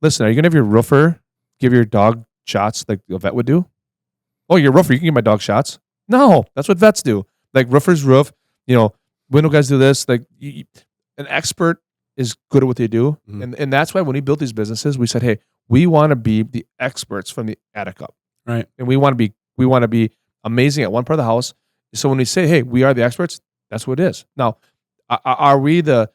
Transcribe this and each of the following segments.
Listen, are you gonna have your roofer give your dog shots like a vet would do? Oh, you're a roofer. You can give my dog shots. No, that's what vets do. Like roofers roof. Window guys do this. Like an expert is good at what they do, and that's why when we built these businesses, we said, hey, we want to be the experts from the attic up, right? And we want to be amazing at one part of the house. So when we say, hey, we are the experts, that's what it is. Now, are we the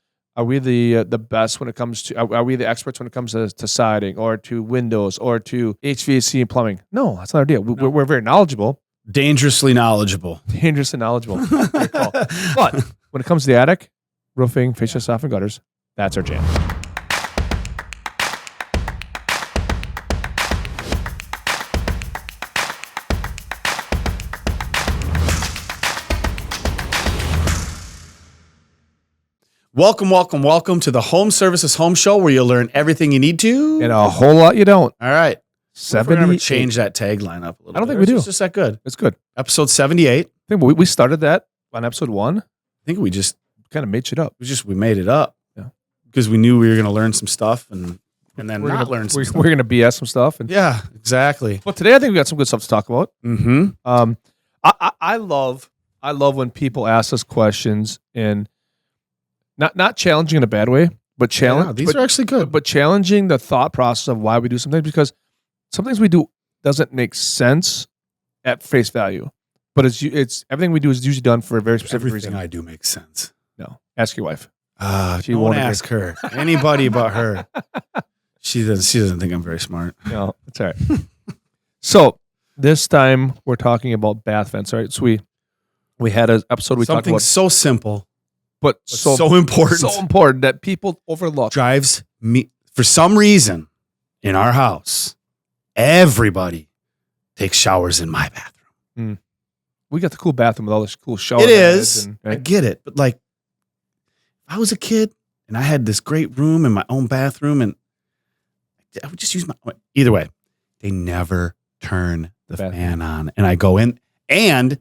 best when it comes to? Are we the experts when it comes to siding or to windows or to HVAC and plumbing? No, that's not our deal. We're very knowledgeable. Dangerously knowledgeable. Dangerously knowledgeable. Great call. But when it comes to the attic, roofing, fascia soft and gutters, that's our jam. Welcome to the Home Services Home Show, where you'll learn everything you need to. And a whole lot you don't. All right. 70. Change that tagline up a little bit. I don't think we do. It's just that good. It's good. Episode 78. I think we started that on episode 1. I think we just kind of made shit up. We made it up. Yeah. Because we knew we were going to learn some stuff and then learn some stuff. We're going to BS some stuff. Yeah, exactly. But today I think we got some good stuff to talk about. Mm-hmm. I love when people ask us questions and not challenging in a bad way, but these are actually good. But challenging the thought process of why we do something, because some things we do doesn't make sense at face value. But it's everything we do is usually done for a very specific reason. Everything I do makes sense. No, ask your wife. She won't ask her. Anybody but her. She doesn't think I'm very smart. No, that's all right. So this time we're talking about bath vents. All right, so we had an episode we talked about so simple. But so important. So important that people overlook. Drives me, for some reason, in our house, everybody takes showers in my bathroom. We got the cool bathroom with all this cool shower. It is. Right? I get it. But like, if I was a kid and I had this great room and my own bathroom, and I would just use either way, they never turn the fan on. And I go in, and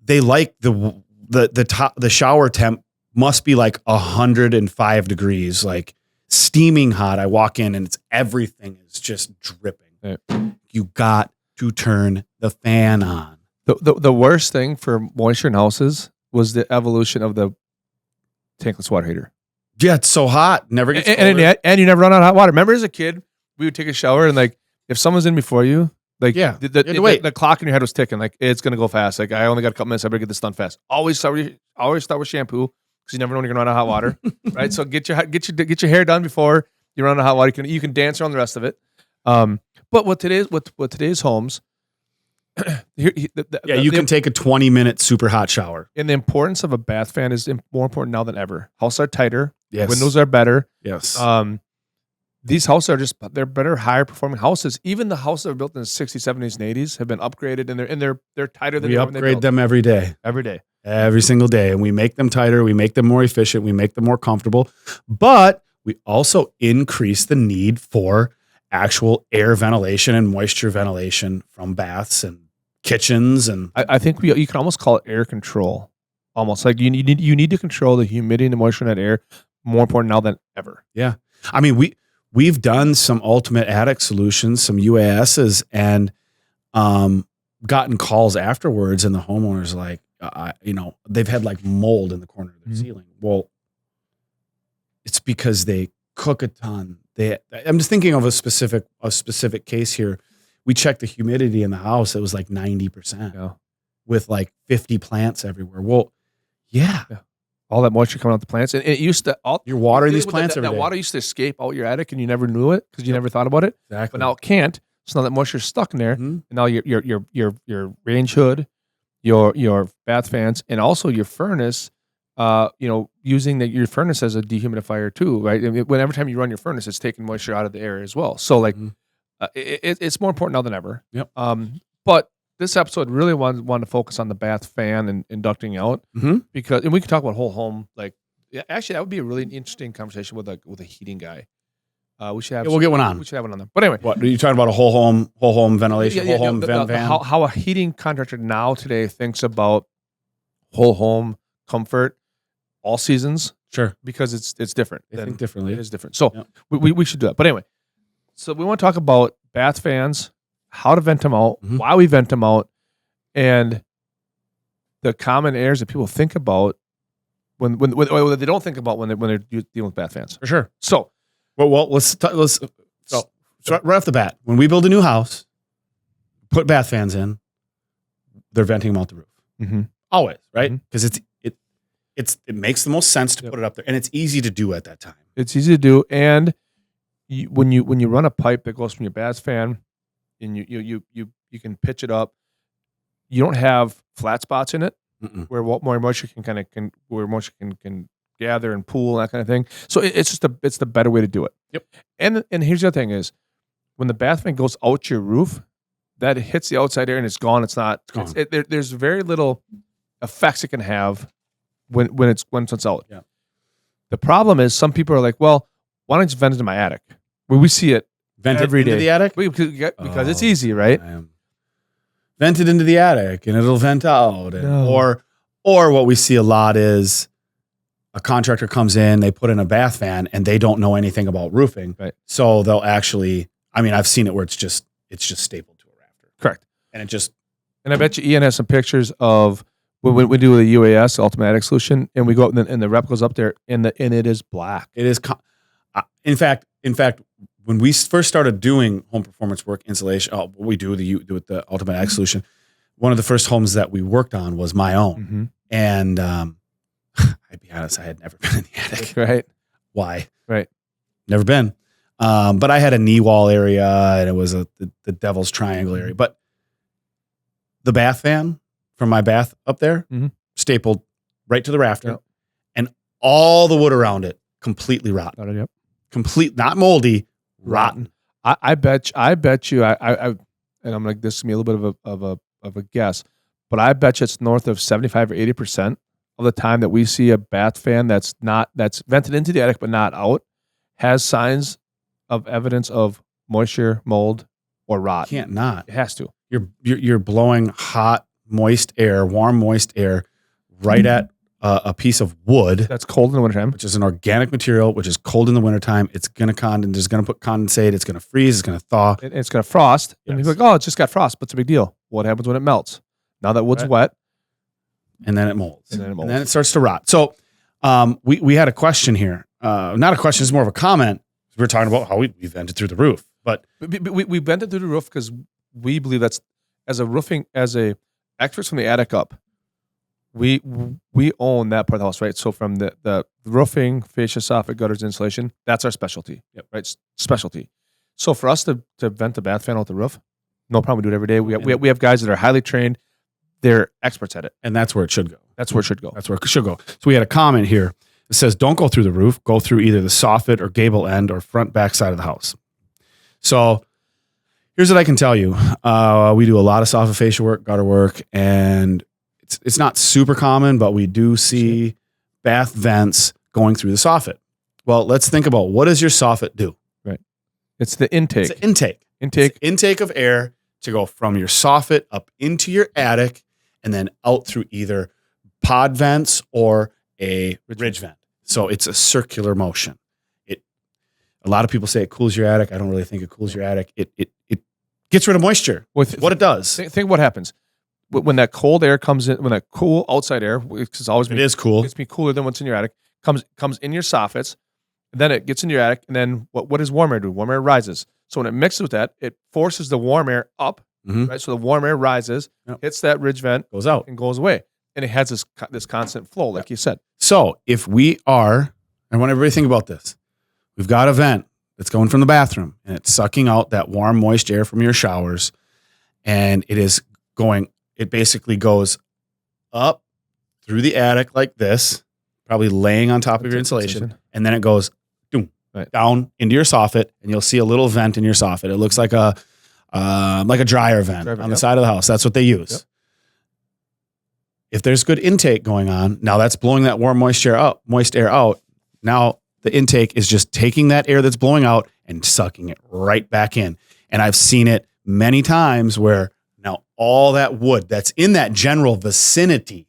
they like the shower temp must be like 105 degrees, like steaming hot. I walk in and everything is just dripping. Right. You got to turn the fan on. The worst thing for moisture in houses was the evolution of the tankless water heater. Yeah, it's so hot. Never gets colder. And you never run out of hot water. Remember as a kid, we would take a shower and like if someone's in before you, like the clock in your head was ticking. Like it's gonna go fast. Like I only got a couple minutes. I better get this done fast. Always start with shampoo because you never know when you're gonna run out of hot water, right? So get your hair done before you run out of hot water. You can dance around the rest of it. But with today's homes, you can take a 20-minute super hot shower. And the importance of a bath fan is more important now than ever. Houses are tighter. Yes. Windows are better. Yes. These houses they're better, higher performing houses. Even the houses that were built in the 60s, 70s, and 80s have been upgraded, and they're tighter than we upgrade them every day. Every single day. And we make them tighter, we make them more efficient, we make them more comfortable. But we also increase the need for actual air ventilation and moisture ventilation from baths and kitchens. And I think you can almost call it air control. Almost like you need to control the humidity and the moisture in that air, more important now than ever. Yeah. I mean, we've done some ultimate attic solutions, some UASs, and gotten calls afterwards, and the homeowners like, they've had like mold in the corner of their ceiling. Well, it's because they cook a ton. I'm just thinking of a specific case here. We checked the humidity in the house; it was like 90%, with like 50 plants everywhere. Well, yeah. All that moisture coming out the plants, and it used to you're watering these plants every day. That water used to escape out your attic, and you never knew it because you never thought about it. Exactly. But now it can't. So now that moisture's stuck in there, and now your range hood, your bath fans, and also your furnace, using your furnace as a dehumidifier too, right? I mean, every time you run your furnace, it's taking moisture out of the air as well. So like, it's more important now than ever. Yep. But this episode really wanted to focus on the bath fan and ducting out because, and we could talk about whole home. Like, actually, that would be a really interesting conversation with a heating guy. We should have. We'll get one on. We should have one on them. But anyway, what are you talking about? A whole home ventilation, van? How a heating contractor now today thinks about whole home comfort all seasons. Sure, because it's different. They think differently. It is different. So we should do that. But anyway, So we want to talk about bath fans, how to vent them out, why we vent them out, and the common errors that people think about when they don't think about when they're dealing with bath fans. For sure. So, let's right off the bat, when we build a new house, put bath fans in, they're venting them out the roof. Always, right? Because it makes the most sense to put it up there, and it's easy to do at that time. It's easy to do, and when you run a pipe that goes from your bath fan, and you can pitch it up, you don't have flat spots in it where more moisture can gather and pool and that kind of thing. So it's the better way to do it. Yep. And here's the other thing is when the bath fan goes out your roof, that hits the outside air and it's gone. It's not. It's gone. There's very little effects it can have when it's out. Yeah. The problem is some people are like, well, why don't you just vent it in my attic? Where we see it vent every it into day. The attic because it's easy, right? Vent it into the attic and it'll vent out. Or what we see a lot is a contractor comes in, they put in a bath fan and they don't know anything about roofing. Right. So they'll actually, I've seen it where it's just stapled to a rafter. Correct. And I bet you Ian has some pictures of when we do the UAS Ultimate Attic Solution and we go up and the rep goes up there and it is black. It is. In fact, when we first started doing home performance work, insulation, what we do with the Ultimate Attic Solution, one of the first homes that we worked on was my own. And I'd be honest, I had never been in the attic. Right. Why? Right. Never been. But I had a knee wall area and it was the Devil's Triangle area. But the bath fan from my bath up there, stapled right to the rafter, and all the wood around it completely rotten. Yep. Complete, not moldy, rotten. I bet you. And I'm like, this is me a little bit of a guess, but I bet you it's north of 75 or 80% of the time that we see a bath fan that's vented into the attic but not out has signs of evidence of moisture, mold, or rot. Can't not. It has to. You're blowing hot, moist air, warm, moist air, right at a piece of wood that's cold in the wintertime, which is an organic material, which is cold in the wintertime. It's going to there's going to put condensate. It's going to freeze. It's going to thaw. It's going to frost. Yes. And people are like, oh, it's just got frost. But it's a big deal. What happens when it melts? Now that wood's wet. And then it molds. And then it starts to rot. So we had a question here. Not a question. It's more of a comment. We were talking about how we vented through the roof. But we vented through the roof because we believe that's, as a experts from the attic up, we own that part of the house, right? So from the roofing, fascia, soffit, gutters, insulation, that's our specialty. Yep. Right? Specialty. So for us to vent the bath fan out the roof, no problem. We do it every day. We have guys that are highly trained. They're experts at it. And that's where it should go. That's where it should go. So we had a comment here. It says, don't go through the roof. Go through either the soffit or gable end or front back side of the house. So here's what I can tell you. We do a lot of soffit fascia work, gutter work, and it's not super common, but we do see bath vents going through the soffit. Well, let's think about, what does your soffit do? Right. It's the intake. It's the intake. It's intake of air to go from your soffit up into your attic and then out through either pod vents or a ridge vent. So it's a circular motion. A lot of people say it cools your attic. I don't really think it cools your attic. It gets rid of moisture. What it does. Think what happens when that cold air comes in. When that cool outside air, which is always is cool. It's cooler than what's in your attic. Comes in your soffits, and then it gets in your attic. And then what does warm air do? Warm air rises. So when it mixes with that, it forces the warm air up. Right. So the warm air rises, hits that ridge vent, goes out, and goes away, and it has this constant flow, like you said. So if we are, I want everybody to think about this. We've got a vent that's going from the bathroom and it's sucking out that warm, moist air from your showers. And it basically goes up through the attic like this, probably laying on top of your insulation. And then it goes down into your soffit, and you'll see a little vent in your soffit. It looks like a dryer vent on the side of the house. That's what they use. Yep. If there's good intake going on, now that's blowing that warm, moist air out. Now the intake is just taking that air that's blowing out and sucking it right back in. And I've seen it many times where now all that wood that's in that general vicinity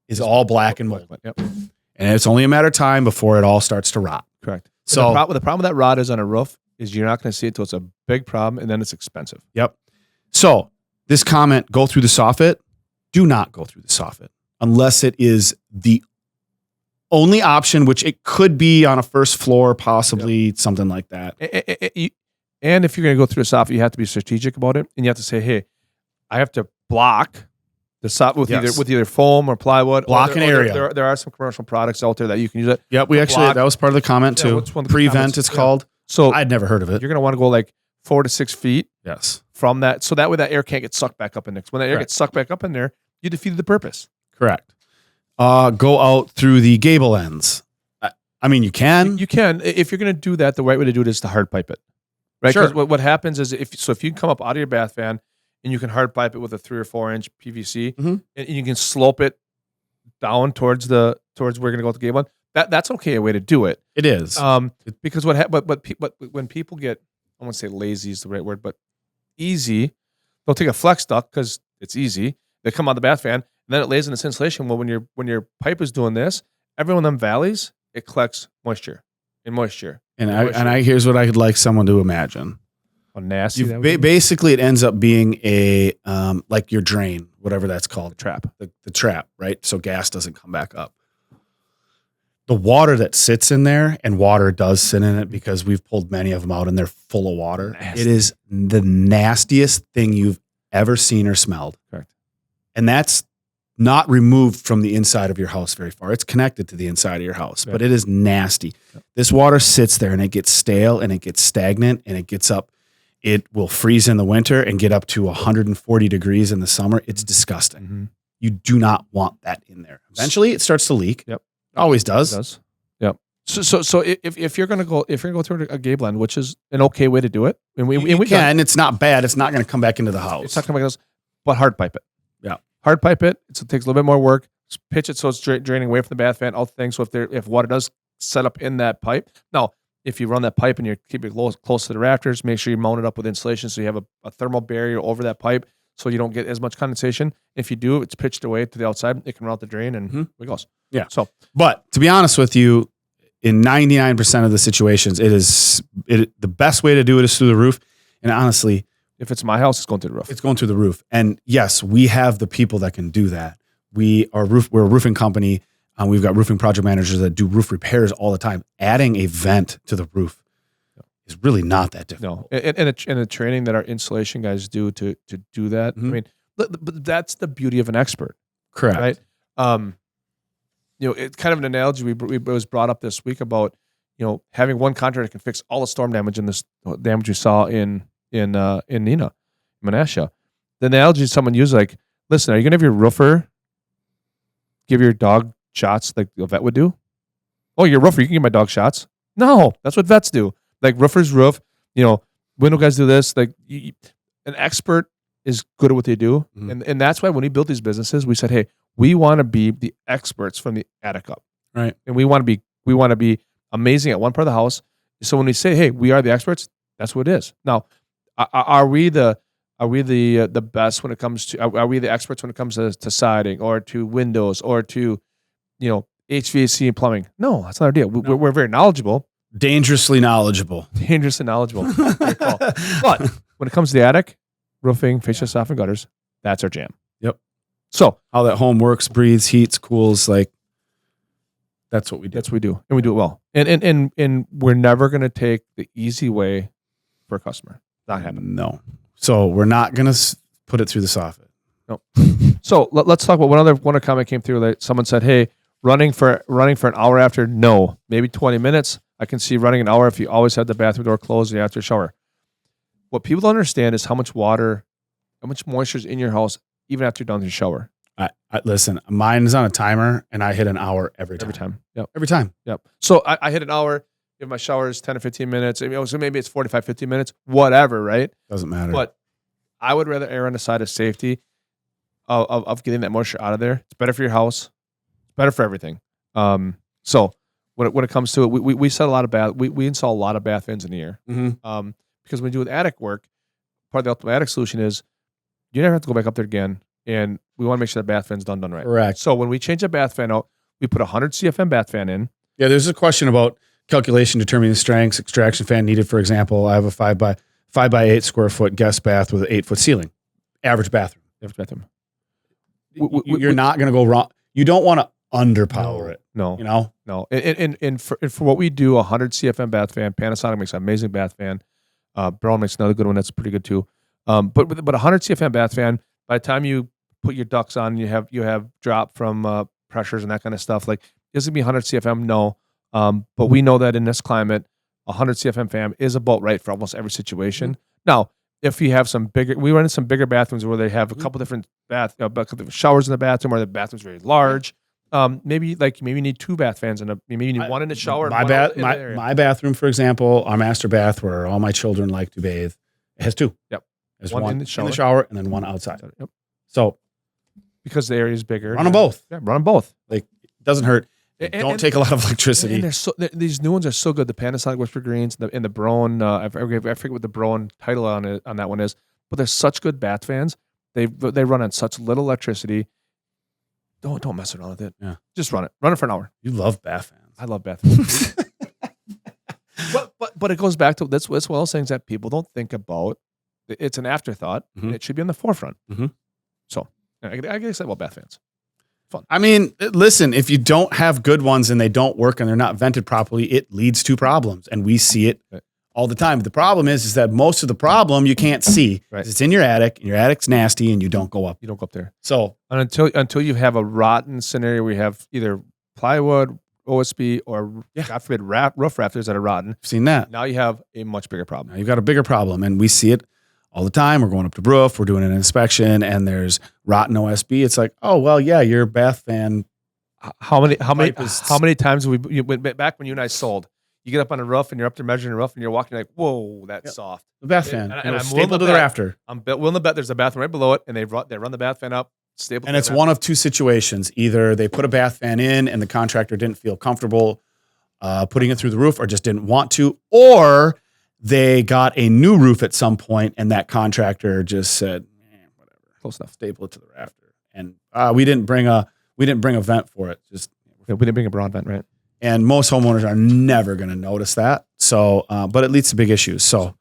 is all black and mold. Yep. And it's only a matter of time before it all starts to rot. Correct. So the problem with that rot is on a roof is you're not going to see it until it's a big problem, and then it's expensive. Yep. So this comment, go through the soffit. Do not go through the soffit unless it is the only option, which it could be on a first floor, possibly something like that. And if you're going to go through the soffit, you have to be strategic about it, and you have to say, hey, I have to block the soffit with either foam or plywood. Block an area. There are some commercial products out there that you can use it. Yep, that was part of the comment too. Prevent, it's called. So I'd never heard of it. You're going to want to go like 4 to 6 feet. Yes. From that, so that way that air can't get sucked back up in there. When that air gets sucked back up in there, you defeated the purpose. Correct. Go out through the gable ends. I mean, you can. You can. If you're going to do that, the right way to do it is to hard pipe it. Right? Because what happens is if you can come up out of your bath fan and you can hard pipe it with a 3 or 4 inch PVC, and you can slope it down towards where we're going to go with the gable end. That's okay a way to do it. It is. Because but when people get, I won't say lazy is the right word, but easy, they'll take a flex duct because it's easy. They come on the bath fan, and then it lays in this insulation. Well, when your pipe is doing this, every one of them valleys, it collects moisture. And here's what I could like someone to imagine. How nasty that would be. Basically, it ends up being a like your drain, whatever that's called, the trap, right? So gas doesn't come back up. The water that sits in there, and water does sit in it because we've pulled many of them out and they're full of water. Nasty. It is the nastiest thing you've ever seen or smelled. Correct. And that's not removed from the inside of your house very far. It's connected to the inside of your house, but it is nasty. Yep. This water sits there and it gets stale and it gets stagnant and it gets up. It will freeze in the winter and get up to 140 degrees in the summer. It's disgusting. Mm-hmm. You do not want that in there. Eventually, it starts to leak. Yep. Always does. It does. Yep. So if you're gonna go through a gable end, which is an okay way to do it, and we can, it's not bad. It's not going to come back into the house. It's not coming back into the house, but hard pipe it. Yeah. Hard pipe it. It takes a little bit more work. Just pitch it so it's draining away from the bath fan. All things. So if water does set up in that pipe, now if you run that pipe and you keep it close to the rafters, make sure you mount it up with insulation so you have a thermal barrier over that pipe so you don't get as much condensation. If you do, it's pitched away to the outside. It can run out the drain and it goes. Yeah. But to be honest with you, in 99% of the situations, the best way to do it is through the roof. And honestly, if it's my house, it's going through the roof. It's going through the roof. And yes, we have the people that can do that. We're a roofing company. We've got roofing project managers that do roof repairs all the time. Adding a vent to the roof is really not that difficult. No, and the training that our insulation guys do to do that. Mm-hmm. I mean, but that's the beauty of an expert. Correct. Right. It's kind of an analogy it was brought up this week about, having one contractor that can fix all the storm damage and this damage we saw in Neenah, Menasha. The analogy someone used, like, listen, are you going to have your roofer give your dog shots like a vet would do? Oh, you're a roofer, you can give my dog shots? No, that's what vets do. Like roofers roof, window guys do this. Like an expert is good at what they do. Mm-hmm. And that's why when we built these businesses, we said, hey, we want to be the experts from the attic up. Right. And we want to be amazing at one part of the house. So when we say, hey, we are the experts, that's what it is. Now, are we the best when it comes to, are we the experts when it comes to siding or to windows or to, HVAC and plumbing? No, that's not our deal. We're very knowledgeable. Dangerously knowledgeable. But when it comes to the attic, roofing, fascia, soffit, and gutters, that's our jam. Yep. So how that home works, breathes, heats, cools, like that's what we do. That's what we do. And we do it well. And we're never going to take the easy way for a customer. Not happening. No. So we're not going to put it through the soffit. No. So let's talk about one other comment came through that someone said, hey, running for an hour after, no, maybe 20 minutes. I can see running an hour if you always have the bathroom door closed and you have to shower. What people don't understand is how much moisture is in your house even after you're done with your shower. I listen, mine is on a timer and I hit an hour every time. Every time. Yep. Every time. Yep. So I hit an hour. If my shower is 10 or 15 minutes, so maybe it's 45, 50 minutes, whatever, right? Doesn't matter. But I would rather err on the side of safety of getting that moisture out of there. It's better for your house. It's better for everything. So when it comes to it, we set a lot of we install a lot of bath fans in the year. Mm-hmm. Because when we do with attic work, part of the ultimate attic solution is you never have to go back up there again. And we want to make sure the bath fan's done right. Correct. So when we change a bath fan out, we put a 100 CFM bath fan in. Yeah, there's a question about, calculation determining the strengths, extraction fan needed. For example, I have a 5 by 8 square foot guest bath with an 8 foot ceiling, average bathroom. You're not going to go wrong. You don't want to underpower it. No, no. And for what we do, 100 CFM bath fan. Panasonic makes an amazing bath fan. Braun makes another good one that's pretty good too. But 100 CFM bath fan. By the time you put your ducts on, you have drop from pressures and that kind of stuff. Like, is it gonna be 100 CFM? No. But we know that in this climate, 100 CFM fan is about right for almost every situation. Now, if you have we run in some bigger bathrooms where they have a couple different showers in the bathroom, or the bathroom's very large. Maybe you need 2 bath fans maybe you need one in the shower. My bathroom, for example, our master bath where all my children like to bathe, it has 2. Yep. There's one in the shower and then one outside. Yep. So because the area is bigger, run them both. Yeah, run them both. Like, it doesn't hurt. Don't take a lot of electricity. And these new ones are so good. The Panasonic Whisper Greens and the Braun. I forget what the Braun title on that one is, but they're such good bath fans. They run on such little electricity. Don't mess around with it. Yeah, just run it. Run it for an hour. You love bath fans. I love bath fans. but it goes back to that's one of those things that people don't think about. It's an afterthought. And it should be on the forefront. So I guess about bath fans. Fun. I mean, listen, if you don't have good ones and they don't work and they're not vented properly, it leads to problems. And we see it all the time. But the problem is that most of the problem you can't see. Right. It's in your attic, and your attic's nasty, and you don't go up. You don't go up there. So and until you have a rotten scenario where you have either plywood, OSB, or God forbid, roof rafters that are rotten. I've seen that. Now you have a much bigger problem. Now you've got a bigger problem, and we see it all the time. We're going up to roof, we're doing an inspection, and there's rotten OSB. It's like, oh well, yeah, your bath fan. How many times we went back when you and I sold? You get up on a roof and you're up there measuring the roof and you're walking like, whoa, that's soft. The bath fan, and I'm stapled to the rafter. I'm willing to bet there's a bathroom right below it, and they run the bath fan up, stapled. And it's one of 2 situations: either they put a bath fan in and the contractor didn't feel comfortable putting it through the roof, or just didn't want to, or they got a new roof at some point, and that contractor just said, whatever, close enough, staple it to the rafter. And we didn't bring a vent for it. We didn't bring a Braun vent, right? And most homeowners are never going to notice that. So, but it leads to big issues. So,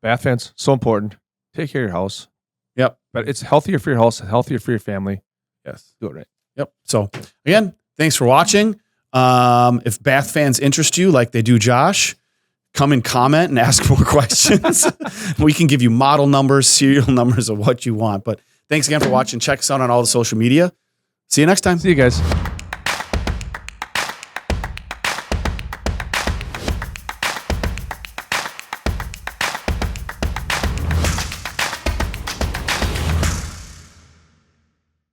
bath fans, so important. Take care of your house. Yep. But it's healthier for your house, healthier for your family. Yes. Do it right. Yep. So, again, thanks for watching. If bath fans interest you like they do Josh, come and comment and ask more questions. We can give you model numbers, serial numbers of what you want. But thanks again for watching. Check us out on all the social media. See you next time. See you guys.